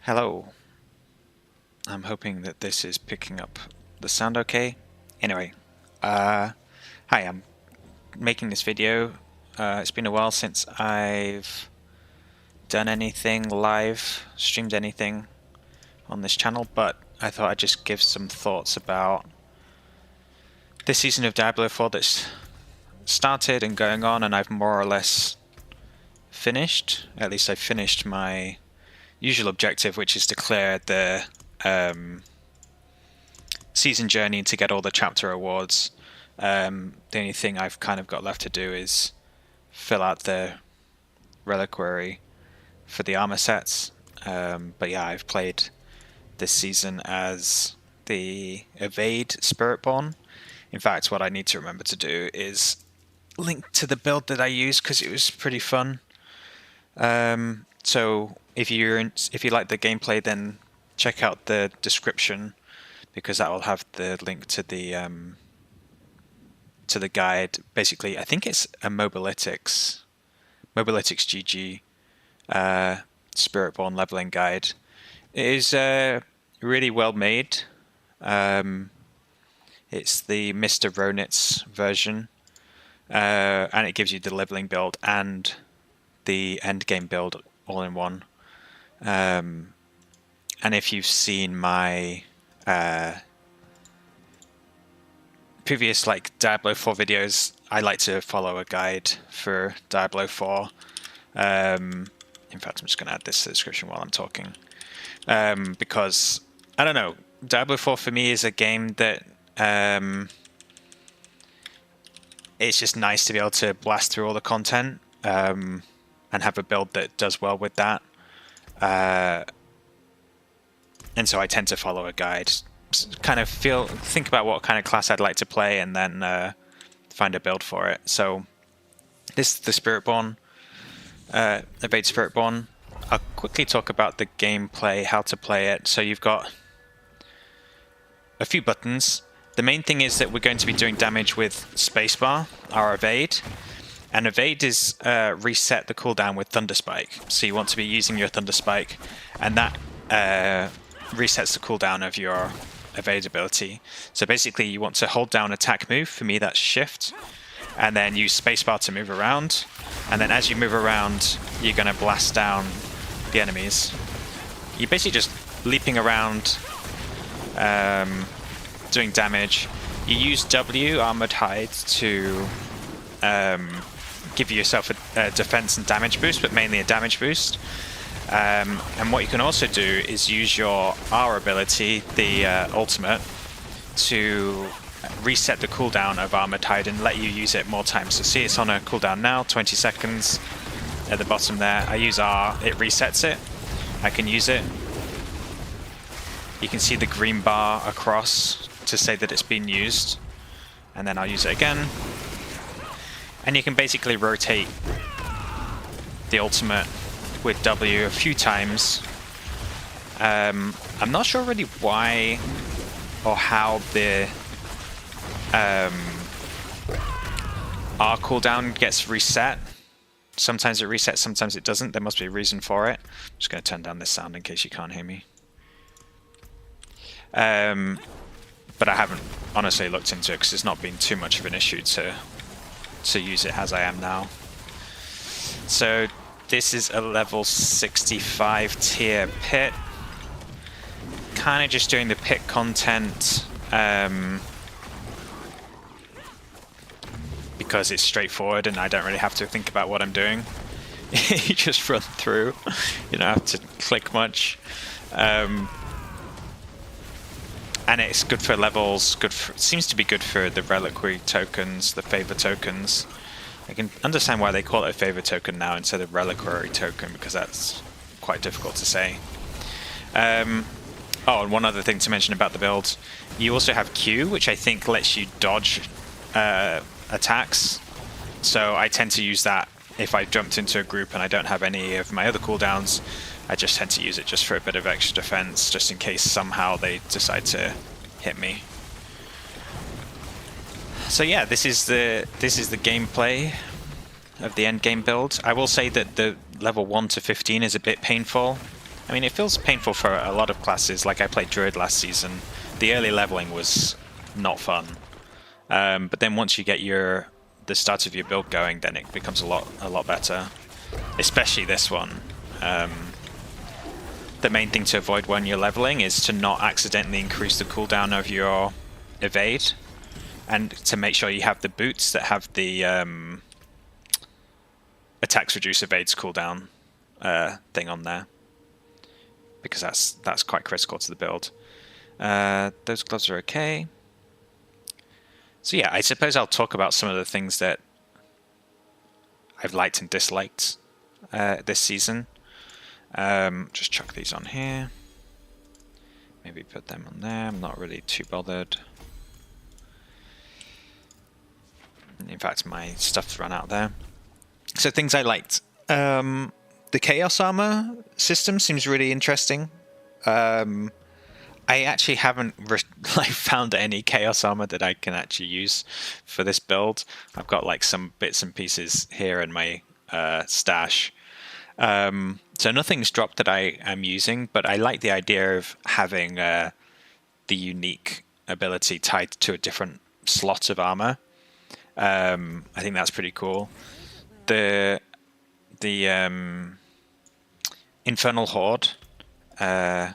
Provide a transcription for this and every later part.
Hello. I'm hoping that this is picking up the sound okay. Anyway, hi, I'm making this video. It's been a while since I've done anything live, streamed anything on this channel, but I thought I'd just give some thoughts about this season of Diablo 4 that's started and going on, and I've more or less finished. At least I finished my usual objective, which is to clear the season journey to get all the chapter awards. The only thing I've kind of got left to do is fill out the Reliquary for the armor sets. But yeah, I've played this season as the Evade Spiritborn. In fact, what I need to remember to do is link to the build that I used because it was pretty fun. So if you like the gameplay, then check out the description because that will have the link to the guide. Basically, I think it's a Mobalytics GG Spiritborn leveling guide. It is really well made. It's the Mr. Ronitz version, and it gives you the leveling build and the endgame build all in one. And if you've seen my previous Diablo 4 videos, I like to follow a guide for Diablo 4. In fact, I'm just going to add this to the description while I'm talking. Because, I don't know, Diablo 4 for me is a game that it's just nice to be able to blast through all the content and have a build that does well with that. And so I tend to follow a guide, kind of think about what kind of class I'd like to play, and then find a build for it. So this is the Spiritborn, Evade Spiritborn. I'll quickly talk about the gameplay, how to play it. So you've got a few buttons. The main thing is that we're going to be doing damage with spacebar, our Evade. And Evade is reset the cooldown with Thunder Spike. So you want to be using your Thunder Spike, and that resets the cooldown of your Evade ability. So basically you want to hold down attack move, for me that's shift, and then use spacebar to move around. And then as you move around, you're going to blast down the enemies. You're basically just leaping around, doing damage. You use W, Armored Hide, to give yourself a defense and damage boost, but mainly a damage boost. And what you can also do is use your R ability, the ultimate, to reset the cooldown of Armored Hide and let you use it more times. So see, it's on a cooldown now, 20 seconds at the bottom there. I use R, it resets it. I can use it. You can see the green bar across to say that it's been used. And then I'll use it again. And you can basically rotate the ultimate with W a few times. I'm not sure really why or how the R cooldown gets reset. Sometimes it resets, sometimes it doesn't. There must be a reason for it. I'm just going to turn down this sound in case you can't hear me. But I haven't honestly looked into it because it's not been too much of an issue to use it as I am now. So this is a level 65 tier pit. Kind of just doing the pit content because it's straightforward and I don't really have to think about what I'm doing. You just run through. You don't have to click much. And it's good for levels, seems to be good for the Reliquary tokens, the favor tokens. I can understand why they call it a favor token now instead of Reliquary token, because that's quite difficult to say. Oh, and one other thing to mention about the build. You also have Q, which I think lets you dodge attacks. So I tend to use that if I jumped into a group and I don't have any of my other cooldowns. I just tend to use it just for a bit of extra defense, just in case somehow they decide to hit me. So yeah, this is the gameplay of the end game build. I will say that the level 1 to 15 is a bit painful. I mean, it feels painful for a lot of classes. Like I played Druid last season. The early leveling was not fun. But then once you get the start of your build going, then it becomes a lot better. Especially this one. The main thing to avoid when you're leveling is to not accidentally increase the cooldown of your evade, and to make sure you have the boots that have the attacks reduce evades cooldown thing on there, because that's quite critical to the build. Those gloves are okay. So yeah, I suppose I'll talk about some of the things that I've liked and disliked this season. Just chuck these on here. Maybe put them on there. I'm not really too bothered. In fact, my stuff's run out there. So things I liked. The Chaos Armor system seems really interesting. I actually haven't found any Chaos Armor that I can actually use for this build. I've got like some bits and pieces here in my stash. So nothing's dropped that I am using, but I like the idea of having the unique ability tied to a different slot of armor. I think that's pretty cool. The Infernal Horde. In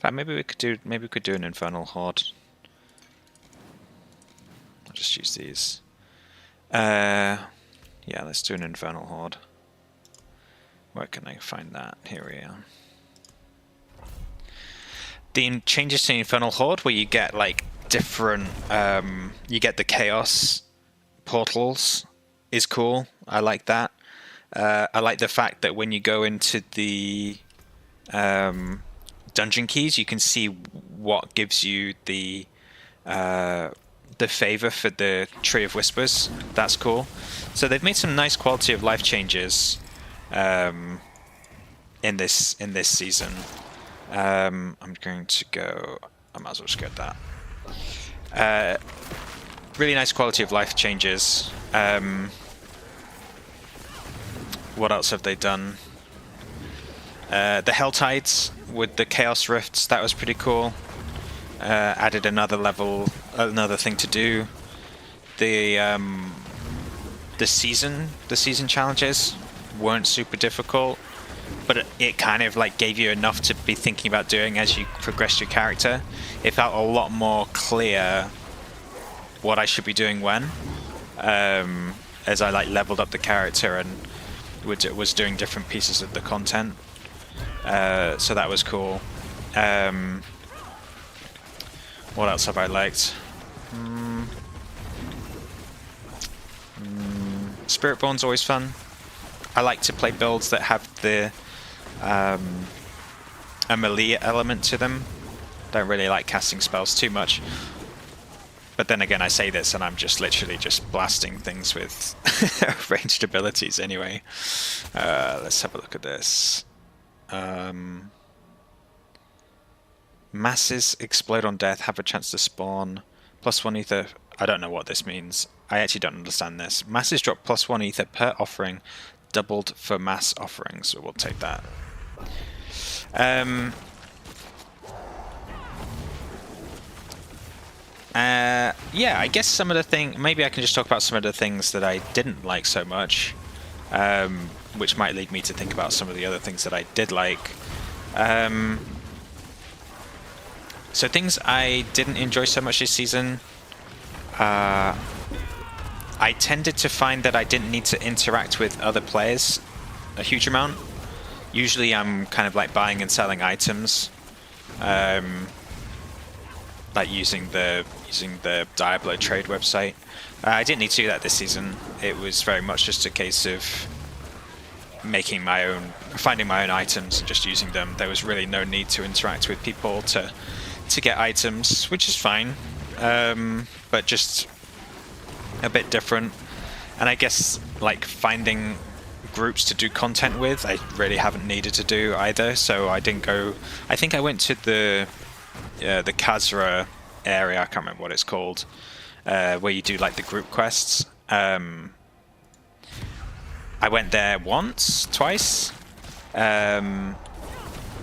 fact, maybe we could do an Infernal Horde. I'll just use these. Yeah, let's do an Infernal Horde. Where can I find that? Here we are. The changes to Infernal Horde, where you get like different, you get the Chaos portals, is cool. I like that. I like the fact that when you go into the dungeon keys, you can see what gives you the favor for the Tree of Whispers. That's cool. So they've made some nice quality of life changes in this season. I'm going to go. I might as well just get that. Really nice quality of life changes. What else have they done? The Hell Tides with the Chaos Rifts, that was pretty cool. Added another level, another thing to do. The season challenges weren't super difficult, but it kind of like gave you enough to be thinking about doing as you progressed your character. It felt a lot more clear what I should be doing when, as I like leveled up the character and was doing different pieces of the content. So that was cool. What else have I liked? Spiritborn's always fun. I like to play builds that have the a melee element to them. Don't really like casting spells too much. But then again, I say this and I'm just literally just blasting things with ranged abilities anyway. Let's have a look at this. Masses explode on death, have a chance to spawn. +1 ether. I don't know what this means. I actually don't understand this. Masses drop +1 ether per offering, doubled for mass offerings. So we'll take that. Yeah, I guess some of the thing. Maybe I can just talk about some of the things that I didn't like so much, which might lead me to think about some of the other things that I did like. So things I didn't enjoy so much this season. I tended to find that I didn't need to interact with other players a huge amount. Usually I'm kind of like buying and selling items, like using the Diablo trade website. I didn't need to do that this season. It was very much just a case of finding my own items and just using them. There was really no need to interact with people to get items, which is fine, but just a bit different. And I guess like finding groups to do content with, I really haven't needed to do either. So I didn't go. I think I went to the Khazra area. I can't remember what it's called, where you do like the group quests. I went there twice.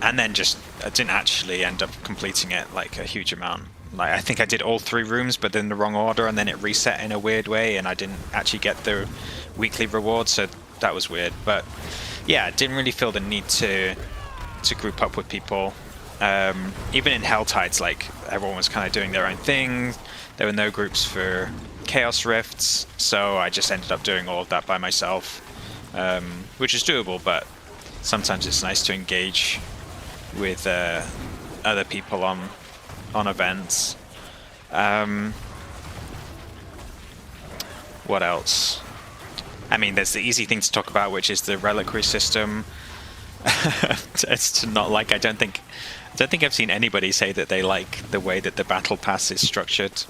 and then just I didn't actually end up completing it like a huge amount. Like I think I did all 3 rooms, but in the wrong order, and then it reset in a weird way, and I didn't actually get the weekly reward, so that was weird. But yeah, didn't really feel the need to group up with people. Even in Helltides, like everyone was kind of doing their own thing. There were no groups for Chaos Rifts, so I just ended up doing all of that by myself, which is doable, but sometimes it's nice to engage with other people on events. What else? I mean, there's the easy thing to talk about, which is the Reliquary system. It's not like I don't think I've seen anybody say that they like the way that the battle pass is structured.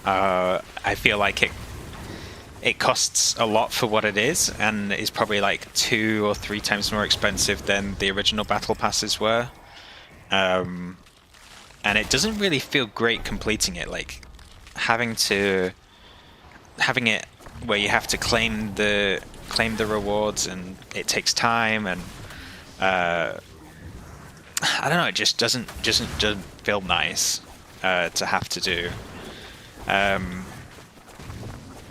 I feel like it costs a lot for what it is, and is probably like 2 or 3 times more expensive than the original battle passes were. And it doesn't really feel great completing it, like having it where you have to claim the rewards, and it takes time, and I don't know, it just doesn't feel nice to have to do.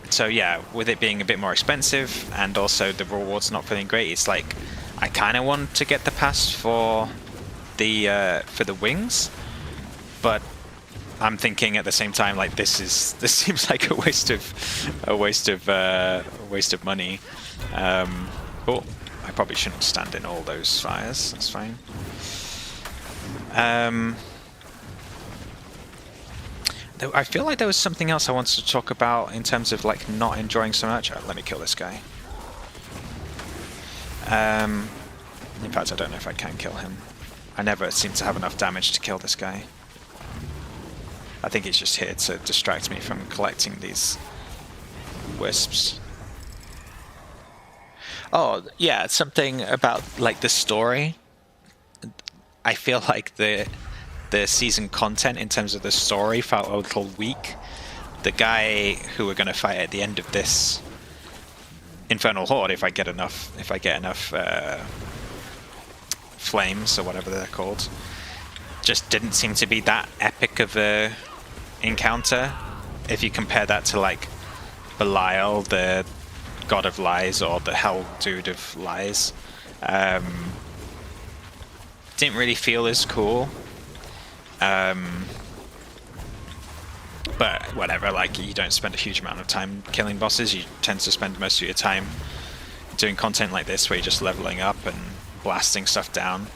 So yeah, with it being a bit more expensive and also the rewards not feeling great, it's like I kind of want to get the pass for the wings, but I'm thinking at the same time, like this seems like a waste of money. Oh, I probably shouldn't stand in all those fires. That's fine. I feel like there was something else I wanted to talk about in terms of like not enjoying so much. Let me kill this guy. In fact, I don't know if I can kill him. I never seem to have enough damage to kill this guy. I think he's just here to distract me from collecting these wisps. Oh, yeah, something about like the story. I feel like the season content in terms of the story felt a little weak. The guy who we're going to fight at the end of this Infernal Horde, if I get enough flames or whatever they're called, just didn't seem to be that epic of a encounter. If you compare that to like Belial, the god of lies, or the hell dude of lies, didn't really feel as cool. But whatever, like you don't spend a huge amount of time killing bosses, you tend to spend most of your time doing content like this where you're just leveling up and blasting stuff down.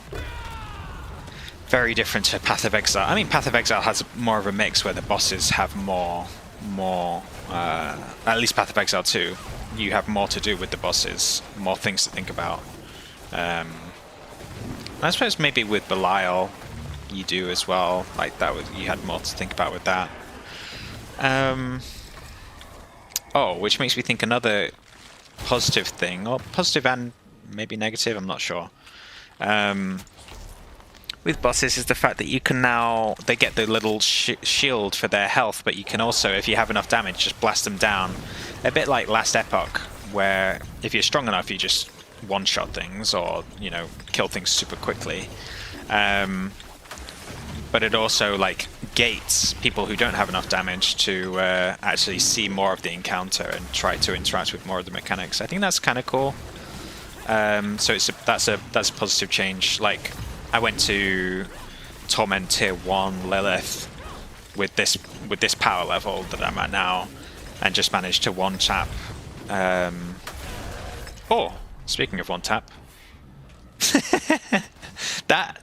Very different to Path of Exile. I mean, Path of Exile has more of a mix where the bosses have more at least Path of Exile 2, you have more to do with the bosses, more things to think about. I suppose maybe with Belial you do as well, like that was, you had more to think about with that. Oh, which makes me think another positive thing, or positive and maybe negative, I'm not sure, with bosses is the fact that you can now, they get the little shield for their health, but you can also, if you have enough damage, just blast them down. A bit like Last Epoch, where if you're strong enough, you just one-shot things, or, you know, kill things super quickly. But it also like gates people who don't have enough damage to actually see more of the encounter and try to interact with more of the mechanics. I think that's kind of cool. So that's a positive change. Like I went to Torment Tier 1 Lilith with this power level that I'm at now, and just managed to one-tap. Oh, speaking of one-tap, that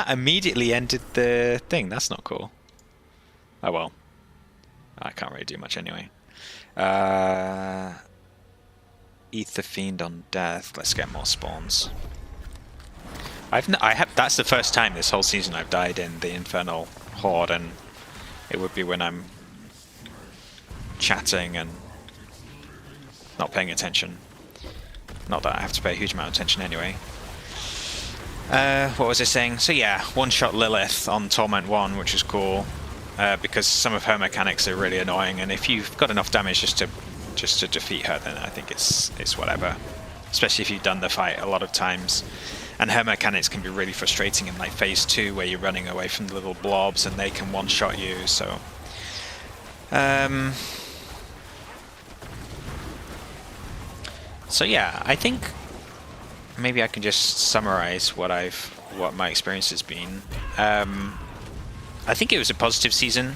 immediately ended the thing. That's not cool. Oh well, I can't really do much anyway. Ether Fiend on death. Let's get more spawns. That's the first time this whole season I've died in the Infernal Horde, and it would be when I'm chatting and not paying attention. Not that I have to pay a huge amount of attention anyway. What was I saying? So yeah, one-shot Lilith on Torment 1, which is cool, because some of her mechanics are really annoying, and if you've got enough damage just to defeat her, then I think it's whatever. Especially if you've done the fight a lot of times. And her mechanics can be really frustrating in like phase 2, where you're running away from the little blobs and they can one-shot you. So, so yeah, I think maybe I can just summarize what my experience has been. I think it was a positive season.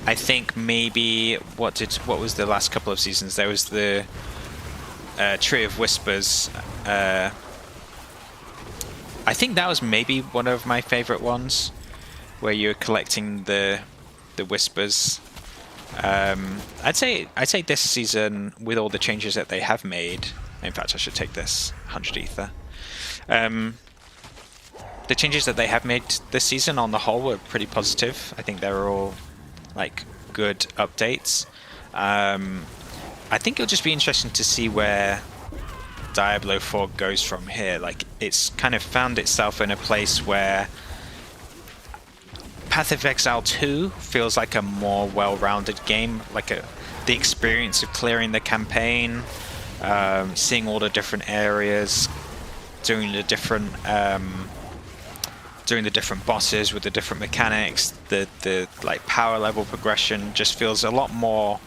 I think maybe what was the last couple of seasons? There was the Tree of Whispers. I think that was maybe one of my favorite ones, where you're collecting the whispers. I'd say this season, with all the changes that they have made. In fact, I should take this 100 ether. The changes that they have made this season on the whole were pretty positive. I think they were all like good updates. I think it'll just be interesting to see where Diablo 4 goes from here. Like, it's kind of found itself in a place where Path of Exile 2 feels like a more well-rounded game, like the experience of clearing the campaign, seeing all the different areas, doing the different bosses with the different mechanics, the like power level progression just feels a lot more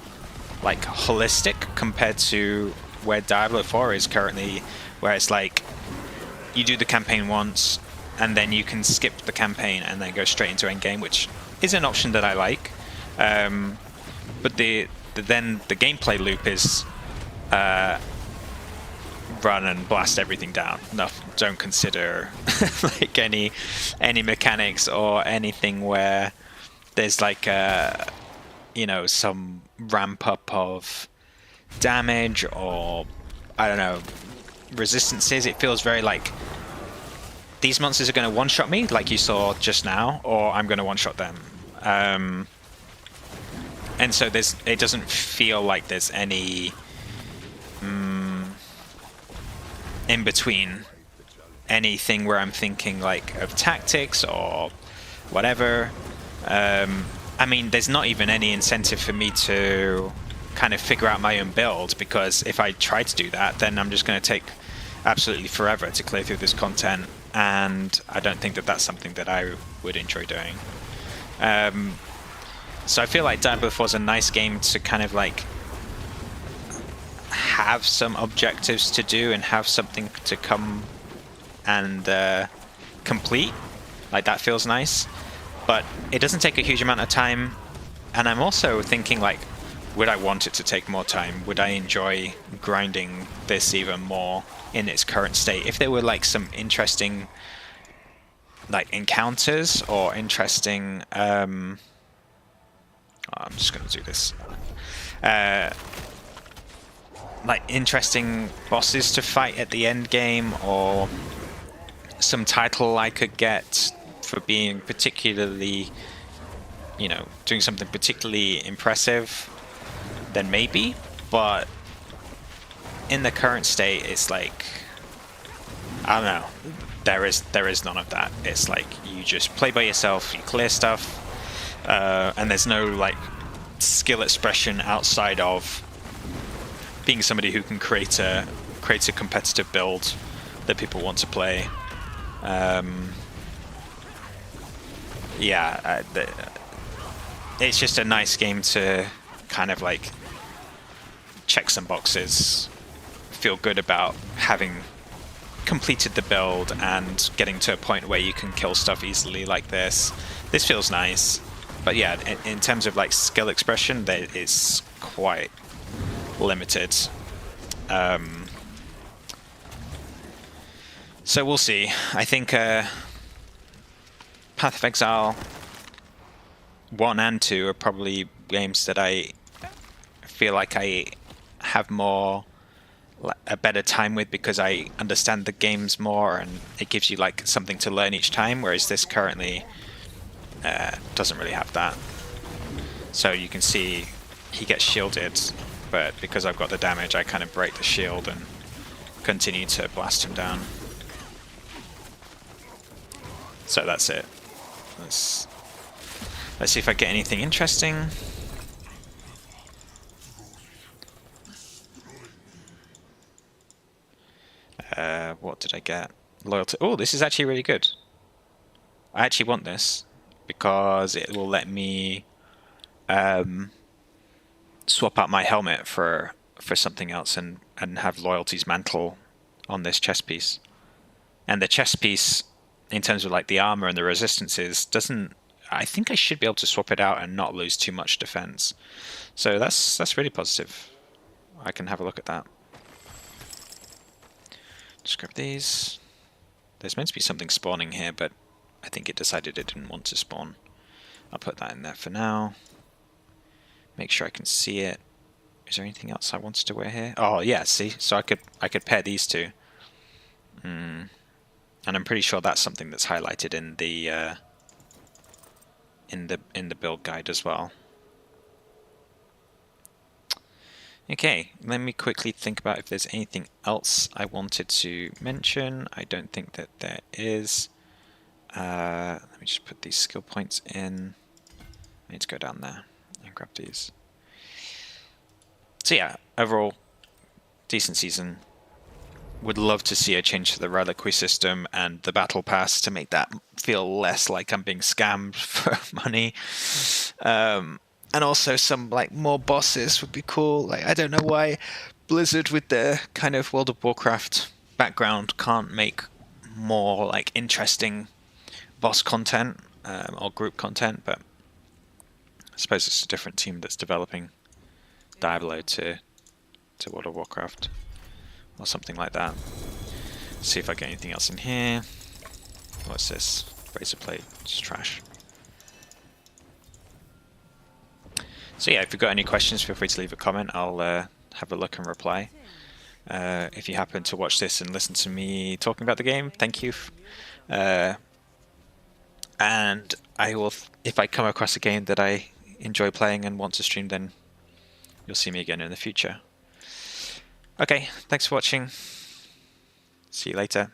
like holistic compared to where Diablo 4 is currently, where it's like you do the campaign once and then you can skip the campaign and then go straight into endgame, which is an option that I like. But then the gameplay loop is run and blast everything down. No, don't consider like any mechanics or anything where there's like some ramp up of damage or I don't know, resistances. It feels very like these monsters are going to one-shot me, like you saw just now, or I'm going to one-shot them. And so it doesn't feel like there's any in between, anything where I'm thinking like of tactics or whatever. I mean, there's not even any incentive for me to kind of figure out my own build, because if I try to do that, then I'm just going to take absolutely forever to clear through this content, and I don't think that that's something that I would enjoy doing. So I feel like Diablo 4 is a nice game to kind of like have some objectives to do and have something to come and complete. Like, that feels nice, but it doesn't take a huge amount of time. And I'm also thinking, like, would I want it to take more time? Would I enjoy grinding this even more in its current state? If there were like some interesting like encounters or interesting I'm just gonna do this like interesting bosses to fight at the end game, or some title I could get for being particularly, doing something particularly impressive, then maybe. But in the current state, it's like, I don't know, there is none of that. It's like you just play by yourself, you clear stuff, and there's no like skill expression outside of being somebody who can create a competitive build that people want to play. It's just a nice game to kind of like check some boxes, feel good about having completed the build and getting to a point where you can kill stuff easily like this. This feels nice, but yeah, in terms of like skill expression, it's quite limited. So we'll see. I think Path of Exile 1 and 2 are probably games that I feel like I have a better time with, because I understand the games more and it gives you like something to learn each time, whereas this currently doesn't really have that. So you can see he gets shielded, but because I've got the damage, I kind of break the shield and continue to blast him down. So that's it. Let's see if I get anything interesting. What did I get? loyalty. Oh, this is actually really good. I actually want this because it will let me swap out my helmet for something else and have loyalty's mantle on this chest piece. And the chest piece, in terms of like the armor and the resistances, doesn't. I think I should be able to swap it out and not lose too much defense. So that's really positive. I can have a look at that. Just grab these. There's meant to be something spawning here, but I think it decided it didn't want to spawn. I'll put that in there for now. Make sure I can see it. Is there anything else I wanted to wear here? Oh yeah, see, so I could pair these two. And I'm pretty sure that's something that's highlighted in the build guide as well. Okay, let me quickly think about if there's anything else I wanted to mention. I don't think that there is. Let me just put these skill points in. I need to go down there and grab these. So yeah, overall, decent season. Would love to see a change to the Reliquary system and the Battle Pass to make that feel less like I'm being scammed for money. And also some like more bosses would be cool. Like I don't know why Blizzard with their kind of World of Warcraft background can't make more like interesting boss content or group content, but I suppose it's a different team that's developing Diablo to World of Warcraft or something like that. Let's see if I get anything else in here. What's this? Razor plate, just trash. So yeah, if you've got any questions, feel free to leave a comment. I'll have a look and reply. If you happen to watch this and listen to me talking about the game, thank you. And I will, if I come across a game that I enjoy playing and want to stream, then you'll see me again in the future. Okay, thanks for watching. See you later.